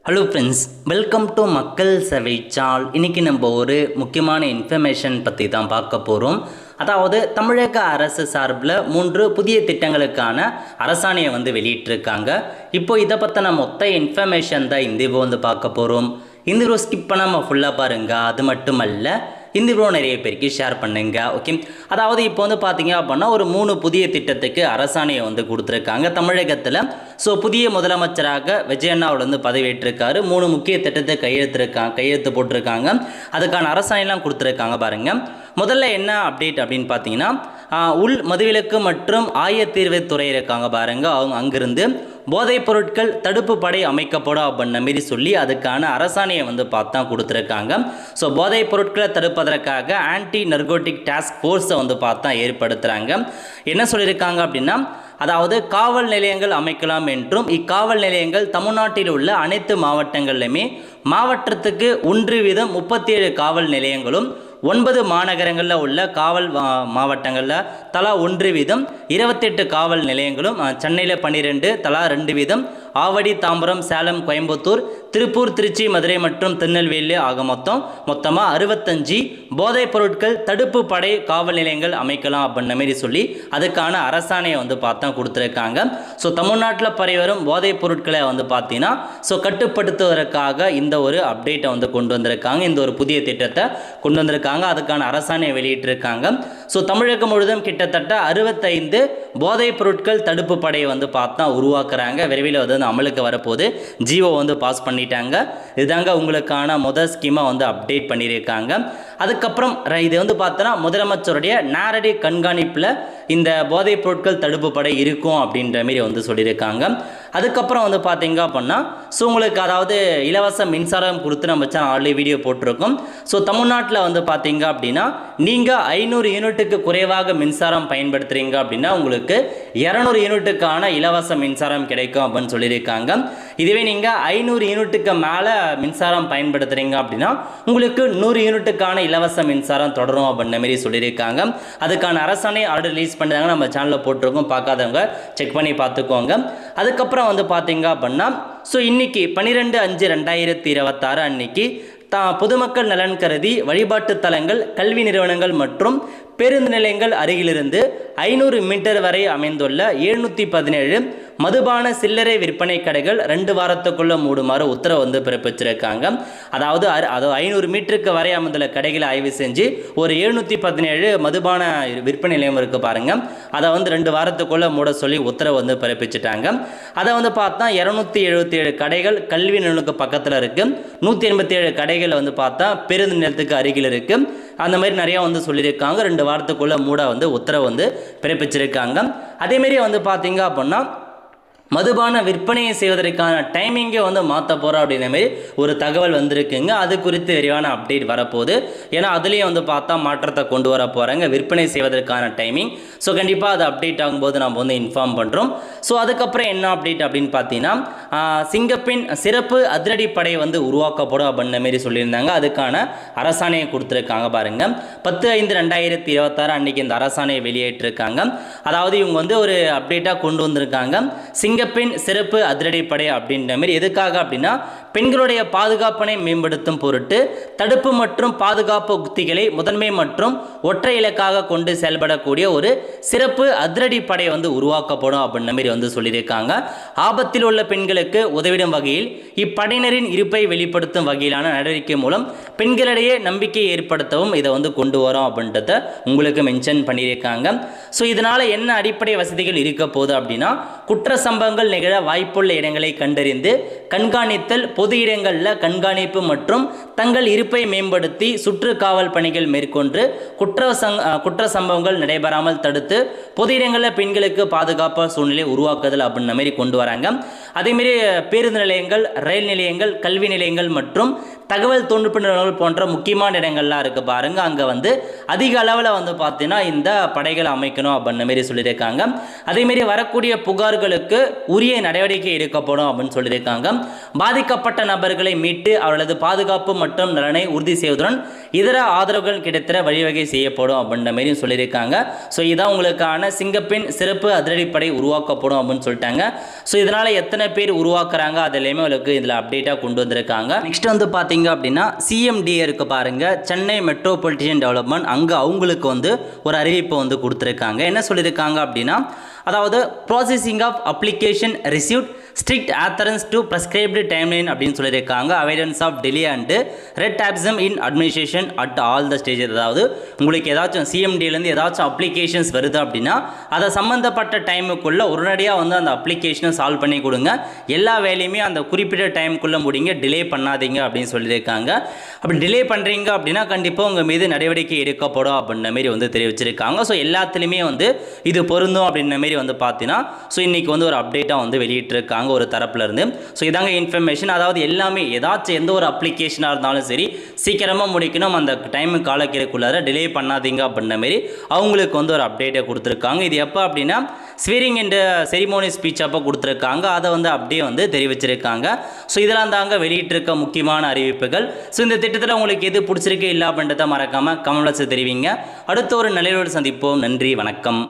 Hello friends, welcome to மக்கள் சேவை சால். இன்றைக்கி நம்ம ஒரு முக்கியமான இன்ஃபர்மேஷன் பற்றி தான் பார்க்க போகிறோம். அதாவது தமிழக அரசு சார்பில் 3 புதிய திட்டங்களுக்கான அரசாணையை வெளியிட்டிருக்காங்க. இப்போது இதை பற்றின மொத்த இன்ஃபர்மேஷன் தான் இந்த வந்து பார்க்க போகிறோம். இந்த வீடியோ ஸ்கிப் பண்ணாமல் ஃபுல்லாக பாருங்கள். அது மட்டுமல்ல, இந்த வீடியோ நிறைய பேருக்கு ஷேர் பண்ணுங்க. ஓகே, அதாவது இப்போ பார்த்தீங்க அப்படின்னா ஒரு 3 புதிய திட்டத்துக்கு அரசாணையை கொடுத்துருக்காங்க தமிழகத்தில். ஸோ புதிய முதலமைச்சராக விஜயண்ணாவில் பதவியேற்றிருக்காரு. 3 முக்கிய திட்டத்தை கையெழுத்து போட்டிருக்காங்க. அதுக்கான அரசாணைலாம் கொடுத்துருக்காங்க பாருங்கள். முதல்ல என்ன அப்டேட் அப்படின்னு பார்த்தீங்கன்னா, உள் மதுவிலக்கு மற்றும் ஆயத்தீர்வுத்துறை இருக்காங்க பாருங்கள். அவங்க அங்கிருந்து போதைப் பொருட்கள் தடுப்பு படை அமைக்கப்படும் அப்படின்ன மாரி சொல்லி அதுக்கான அரசாணையை பார்த்தா கொடுத்துருக்காங்க. ஸோ போதைப் பொருட்களை தடுப்பதற்காக ஆன்டி நர்கோட்டிக் டாஸ்க் ஃபோர்ஸை பார்த்தா ஏற்படுத்துகிறாங்க. என்ன சொல்லியிருக்காங்க அப்படின்னா, அதாவது காவல் நிலையங்கள் அமைக்கலாம் என்றும் இக்காவல் நிலையங்கள் தமிழ்நாட்டில் உள்ள அனைத்து மாவட்டங்களிலுமே மாவட்டத்துக்கு 1 வீதம் 37 காவல் நிலையங்களும் 9 மாநகரங்களில் உள்ள காவல் மாவட்டங்களில் தலா 1 வீதம் 28 காவல் நிலையங்களும், சென்னையில் 12 தலா 2 வீதம், ஆவடி, தாம்பரம், சேலம், கோயம்புத்தூர், திருப்பூர், திருச்சி, மதுரை மற்றும் திருநெல்வேலி ஆக மொத்தமாக 65 போதைப் பொருட்கள் தடுப்பு படை காவல் நிலையங்கள் அமைக்கலாம் அப்படின்ன மாரி சொல்லி அதுக்கான அரசாணையை பார்த்தா கொடுத்துருக்காங்க. ஸோ தமிழ்நாட்டில் பரவிவரும் போதைப் பொருட்களை பார்த்தீங்கன்னா கட்டுப்படுத்துவதற்காக இந்த ஒரு அப்டேட்டை கொண்டு வந்திருக்காங்க. இந்த ஒரு புதிய திட்டத்தை கொண்டு வந்திருக்காங்க. அதுக்கான அரசாணையை வெளியிட்டிருக்காங்க. ஸோ தமிழகம் முழுவதும் கிட்டத்தட்ட 65 போதைப் பொருட்கள் தடுப்பு படையை பார்த்தா உருவாக்குறாங்க. விரைவில் அமலுக்கு வரப்போது ஜியோ பாஸ் பண்ணிட்டாங்க. இதுதாங்க உங்களுக்கான முதல் ஸ்கீமை அப்டேட் பண்ணியிருக்காங்க. அதுக்கப்புறம் இது பார்த்தோன்னா முதலமைச்சருடைய நேரடி கண்காணிப்பில் இந்த போதைப் பொருட்கள் தடுப்பு படை இருக்கும் அப்படின்ற மாரி சொல்லியிருக்காங்க. அதுக்கப்புறம் பார்த்தீங்க அப்படின்னா, ஸோ உங்களுக்கு அதாவது இலவச மின்சாரம் கொடுத்து நம்ம சேனல் ஆல்ரெடி வீடியோ போட்டிருக்கோம். ஸோ தமிழ்நாட்டில் பார்த்தீங்க அப்படின்னா நீங்கள் 500 யூனிட்டுக்கு குறைவாக மின்சாரம் பயன்படுத்துகிறீங்க அப்படின்னா உங்களுக்கு 200 யூனிட்டுக்கான இலவச மின்சாரம் கிடைக்கும் அப்படின்னு சொல்லியிருக்காங்க. இதுவே நீங்கள் 500 யூனிட்டுக்கு மேலே மின்சாரம் பயன்படுத்துகிறீங்க அப்படின்னா உங்களுக்கு 100 யூனிட்டுக்கான இலவச மின்சாரம் தொடரும் அப்படின்ற மாரி சொல்லியிருக்காங்க. அதுக்கான அரசாணை ஆர்டர் ரிலீஸ் பண்ணுறாங்க. நம்ம சேனலில் போட்டிருக்கோம், பார்க்காதவங்க செக் பண்ணி பார்த்துக்கோங்க. அதுக்கப்புறம் பார்த்தீங்க அப்படின்னா, ஸோ இன்னைக்கு 12/5/2026 அன்னைக்கு பொதுமக்கள் நலன் கருதி வழிபாட்டு தலங்கள், கல்வி நிறுவனங்கள் மற்றும் பேருந்து நிலையங்கள் அருகிலிருந்து 500 மீட்டர் வரை அமைந்துள்ள 717 மதுபான சில்லறை விற்பனை கடைகள் 2 வாரத்துக்குள்ள மூடுமாறு உத்தரவு பிறப்பிச்சிருக்காங்க. அதாவது 500 மீட்டருக்கு வரை அமைந்துள்ள கடைகளை ஆய்வு செஞ்சு ஒரு 717 மதுபான விற்பனை நிலையம் இருக்கு பாருங்க, அதை 2 வாரத்துக்குள்ள மூட சொல்லி உத்தரவு பிறப்பிச்சிட்டாங்க. அதை பார்த்தா 277 கடைகள் கல்வி நிறுவனத்துக்கு பக்கத்தில் இருக்கு. 187 கடைகள் பார்த்தா பேருந்து நிலையத்துக்கு அருகில் இருக்கு. அந்த மாதிரி நிறைய சொல்லியிருக்காங்க. 2 வாரத்துக்குள்ள மூட உத்தரவு பிறப்பிச்சிருக்காங்க. அதேமாரி பார்த்தீங்க அப்படின்னா மதுபான விற்பனையை செய்வதற்கான டைமிங்கை மாற்ற போகிறோம் அப்படின்ற மாதிரி ஒரு தகவல் வந்திருக்குங்க. அது குறித்து விரிவான அப்டேட் வரப்போகுது. ஏன்னா அதுலேயும் பார்த்தா மாற்றத்தை கொண்டு வர போகிறாங்க விற்பனை செய்வதற்கான டைமிங். ஸோ கண்டிப்பாக அது அப்டேட் ஆகும்போது நம்ம இன்ஃபார்ம் பண்ணுறோம். ஸோ அதுக்கப்புறம் என்ன அப்டேட் அப்படின்னு பார்த்தீங்கன்னா, சிங்கப்பெண் சிறப்பு அதிரடிப்படை உருவாக்கப்படும் அப்படின்ற மாரி சொல்லியிருந்தாங்க. அதுக்கான அரசாணையை கொடுத்துருக்காங்க பாருங்கள். 10/5/2026 அன்றைக்கி இந்த அரசாணையை வெளியேற்றிருக்காங்க. அதாவது இவங்க ஒரு அப்டேட்டாக கொண்டு வந்திருக்காங்க. சிங்கப்பெண் சிறப்பு அதிரடிப்படை அப்படின்ற மாதிரி எதுக்காக அப்படின்னா, பெண்களுடைய பாதுகாப்பினை மேம்படுத்தும் பொருட்டு தடுப்பு மற்றும் பாதுகாப்பு உத்திகளை முதன்மை மற்றும் ஒற்றை இலக்காக கொண்டு செயல்படக்கூடிய ஒரு சிறப்பு அதிரடிப்படை உருவாக்கப்படும் அப்படின்ற மாதிரி சொல்லியிருக்காங்க. ஆபத்தில் உள்ள பெண்களுக்கு உதவிடும் வகையில் இப்படையினரின் இருப்பை வெளிப்படுத்தும் வகையிலான நடவடிக்கை மூலம் பெண்களிடையே நம்பிக்கை ஏற்படுத்தவும் இதை கொண்டு வரோம் அப்படின்றத உங்களுக்கு மென்ஷன் பண்ணியிருக்காங்க. ஸோ இதனால் என்ன அடிப்படை வசதிகள் இருக்க போகுது அப்படின்னா, குற்ற சம்பவங்கள் நிகழ வாய்ப்புள்ள இடங்களை கண்டறிந்து கண்காணித்தல், பொது இடங்களில் கண்காணிப்பு மற்றும் தங்கள் இருப்பை மேம்படுத்தி சுற்றுக்காவல் பணிகள் மேற்கொண்டு குற்ற சம்பவங்கள் நடைபெறாமல் தடுத்து பொது இடங்களில் பெண்களுக்கு பாதுகாப்பான சூழ்நிலை உருவாக்குதல் அப்படின்ற மாதிரி கொண்டு வராங்க. அதேமாரி பேருந்து நிலையங்கள், ரயில் நிலையங்கள், கல்வி நிலையங்கள் மற்றும் தகவல் தொழில்நுட்ப நிறுவனங்கள் போன்ற முக்கியமான இடங்கள்லாம் இருக்குது பாருங்கள், அங்கே வந்து அதிக அளவில் வந்து பார்த்தீங்கன்னா இந்த படைகளை அமைக்கணும் அப்படின்ற மாரி சொல்லியிருக்காங்க. அதேமாரி வரக்கூடிய புகார்களுக்கு உரிய நடவடிக்கை எடுக்கப்படும் அப்படின்னு சொல்லியிருக்காங்க. பாதிக்கப்பட்ட நபர்களை மீட்டு அவர்களது பாதுகாப்பு மற்றும் நலனை உறுதி செய்வதுடன் இதர ஆதரவுகள் கிடைத்திட வழிவகை செய்யப்படும் அப்படின்ற மாரியும் சொல்லியிருக்காங்க. ஸோ இதான் உங்களுக்கான சிங்கப்பெண் சிறப்பு அதிரடிப்படை உருவாக்கப்படும் அப்படின்னு சொல்லிட்டாங்க. ஸோ இதனால் எத்தனை பேர் உருவாக்குறாங்க அதெல்லாமே உங்களுக்கு இதில் அப்டேட்டாக கொண்டு வந்திருக்காங்க. நெக்ஸ்ட் வந்து பார்த்தீங்க அப்படின்னா சிஎம்டிஏ இருக்கு பாருங்கள், சென்னை மெட்ரோபாலிட்டன் டெவலப்மெண்ட், அங்கே அவங்களுக்கு வந்து ஒரு அறிவிப்பை வந்து கொடுத்துருக்காங்க. என்ன சொல்லியிருக்காங்க அப்படின்னா, அதாவது processing of application received strict adherence to prescribed timeline அப்படின்னு சொல்லியிருக்காங்க. Avoidance of delay and red tapism in administration at all the stages. அதாவது உங்களுக்கு ஏதாச்சும் சிஎம்டிலேருந்து ஏதாச்சும் அப்ளிகேஷன்ஸ் வருது அப்படின்னா அதை சம்மந்தப்பட்ட டைமுக்குள்ளே உடனடியாக வந்து அந்த அப்ளிகேஷனை சால்வ் பண்ணி கொடுங்க. எல்லா வேலையுமே அந்த குறிப்பிட்ட டைமுக்குள்ளே முடிங்க, டிலே பண்ணாதீங்க அப்படின்னு சொல்லியிருக்காங்க. அப்படி டிலே பண்ணுறீங்க அப்படின்னா கண்டிப்பாக உங்கள் மீது நடவடிக்கை எடுக்கப்படும் அப்படின்ற மாரி வந்து தெரிவிச்சிருக்காங்க. ஸோ எல்லாத்துலேயுமே வந்து இது பொருந்தும் அப்படின்ற மாரி வந்து பார்த்தீங்கன்னா ஸோ இன்றைக்கி வந்து ஒரு அப்டேட்டாக வந்து வெளியிட்டிருக்காங்க ஒரு தரப்புல இருந்து. ஸோ இதாங்க இன்ஃபர்மேஷன். அதாவது எல்லாமே ஏதாச்சும் எந்த ஒரு அப்ளிகேஷனாக இருந்தாலும் சரி சீக்கிரமாக முடிக்கணும், அந்த டைமு காலக்கெடுக்குள்ளார டிலே பண்ணாதீங்க அப்படின்ற மாரி அவங்களுக்கு வந்து ஒரு அப்டேட்டை கொடுத்துருக்காங்க. இது எப்போ அப்படின்னா ஸ்வீரிங் என்ற செரிமோனி ஸ்பீச் அப்போ கொடுத்துருக்காங்க, அதை வந்து அப்படியே வந்து தெரிவிச்சிருக்காங்க. ஸோ இதெல்லாம் தாங்க வெளியிட்டிருக்க முக்கியமான அறிவிப்புகள். ஸோ இந்த திட்டத்தில் உங்களுக்கு எது பிடிச்சிருக்கு இல்லை அப்படின்றத மறக்காமல் கமெண்ட்ஸை தெரிவிங்க. அடுத்த ஒரு நிலையோடு சந்திப்போம். நன்றி, வணக்கம்.